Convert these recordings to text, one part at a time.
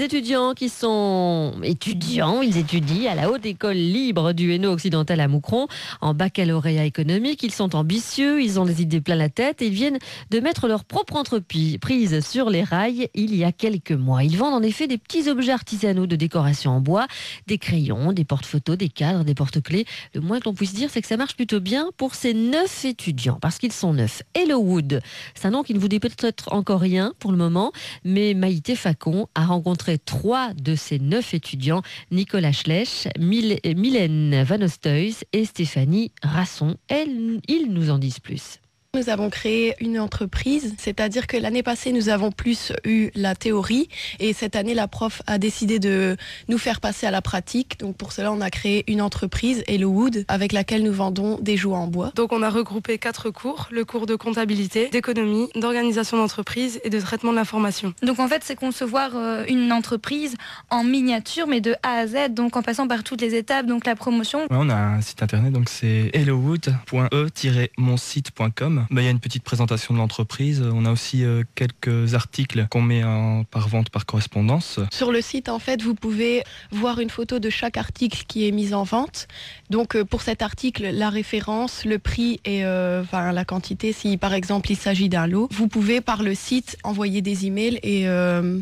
Étudiants qui sont étudiants, ils étudient à la Haute École Libre du Hainaut Occidental à Moucron en baccalauréat économique. Ils sont ambitieux, ils ont des idées plein la tête et ils viennent de mettre leur propre entreprise sur les rails il y a quelques mois. Ils vendent en effet des petits objets artisanaux de décoration en bois, des crayons, des porte-photos, des cadres, des porte-clés. Le moins que l'on puisse dire, c'est que ça marche plutôt bien pour ces 9 étudiants parce qu'ils sont 9. Hello Wood, c'est un nom qui ne vous dit peut-être encore rien pour le moment, mais Maïté Facon a rencontré 3 de ces 9 étudiants, Nicolas Schlech, Mylène Van Oosthuis et Stéphanie Rasson. Ils nous en disent plus. Nous avons créé une entreprise, c'est-à-dire que l'année passée, nous avons plus eu la théorie et cette année, la prof a décidé de nous faire passer à la pratique. Donc pour cela, on a créé une entreprise, Hello Wood, avec laquelle nous vendons des jouets en bois. Donc on a regroupé 4 cours, le cours de comptabilité, d'économie, d'organisation d'entreprise et de traitement de l'information. Donc en fait, c'est concevoir une entreprise en miniature, mais de A à Z, donc en passant par toutes les étapes, donc la promotion. Ouais, on a un site internet, donc c'est hellowood.e-monsite.com. Il y a une petite présentation de l'entreprise. On a aussi quelques articles qu'on met par vente par correspondance. Sur le site, en fait, vous pouvez voir une photo de chaque article qui est mis en vente. Donc pour cet article, la référence, le prix et la quantité, si par exemple il s'agit d'un lot. Vous pouvez par le site envoyer des emails et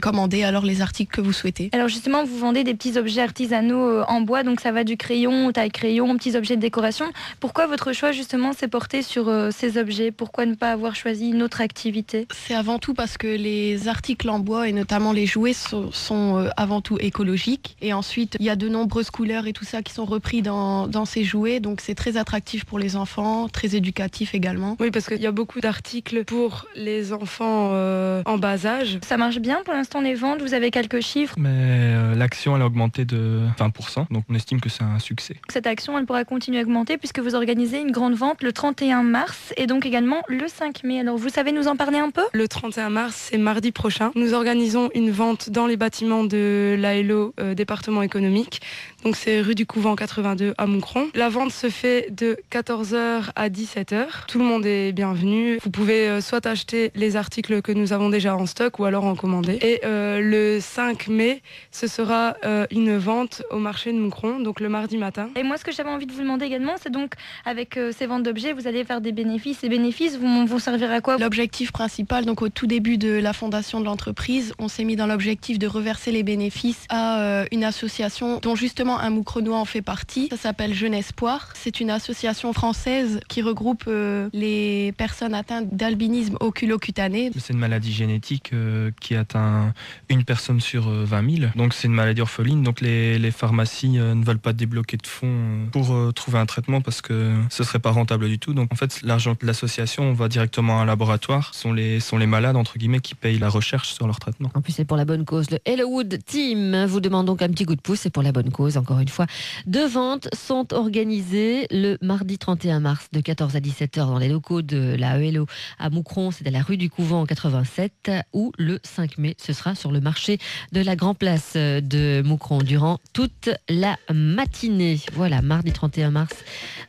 commander alors les articles que vous souhaitez. Alors justement, vous vendez des petits objets artisanaux en bois, donc ça va du crayon, taille crayon, petits objets de décoration. Pourquoi votre choix justement s'est porté sur ces objets ? Pourquoi ne pas avoir choisi une autre activité ? C'est avant tout parce que les articles en bois et notamment les jouets sont avant tout écologiques. Et ensuite, il y a de nombreuses couleurs et tout ça qui sont repris dans ces jouets. Donc c'est très attractif pour les enfants, très éducatif également. Oui, parce qu'il y a beaucoup d'articles pour les enfants en bas âge. Ça marche bien pour l'instant les ventes, vous avez quelques chiffres ? Mais l'action, elle a augmenté de 20%. Donc on estime que c'est un succès. Cette action, elle pourra continuer à augmenter puisque vous organisez une grande vente le 31 mars et donc également le 5 mai. Alors vous savez nous en parler un peu ? Le 31 mars, c'est mardi prochain. Nous organisons une vente dans les bâtiments de l'AELO département économique. Donc c'est rue du Couvent 82 à Moucron. La vente se fait de 14h à 17h. Tout le monde est bienvenu. Vous pouvez soit acheter les articles que nous avons déjà en stock ou alors en commander. Et le 5 mai, ce sera une vente au marché de Moucron, donc le mardi matin. Et moi, ce que j'avais envie de vous demander également, c'est donc avec ces ventes d'objets, vous allez faire des bénéfices. Ces bénéfices vont servir à quoi ? L'objectif principal, donc au tout début de la fondation de l'entreprise, on s'est mis dans l'objectif de reverser les bénéfices à une association dont justement un Moucronois en fait partie. Ça s'appelle Jeune Espoir. C'est une association française qui regroupe les personnes atteintes d'albinisme oculocutané. C'est une maladie génétique qui atteint une personne sur 20 000. Donc c'est une maladie orpheline. Donc les pharmacies ne veulent pas débloquer de fonds pour trouver un traitement parce que ce serait pas rentable du tout. Donc en fait, l'argent de l'association va directement à un laboratoire. Ce sont les malades, entre guillemets, qui payent la recherche sur leur traitement. En plus, c'est pour la bonne cause. Le Hello Wood Team vous demande donc un petit coup de pouce. C'est pour la bonne cause, encore une fois. 2 ventes sont organisées le mardi 31 mars de 14 à 17h dans les locaux de la Hello à Moucron. C'est à la rue du Couvent 87. Ou le 5 mai, ce sera sur le marché de la Grand Place de Moucron durant toute la matinée. Voilà, mardi 31 mars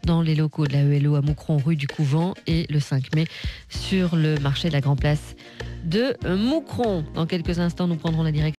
dans les locaux de la Hello à Moucron, rue du Couvent, et le 5 mai sur le marché de la Grand Place de Moucron. Dans quelques instants, nous prendrons la direction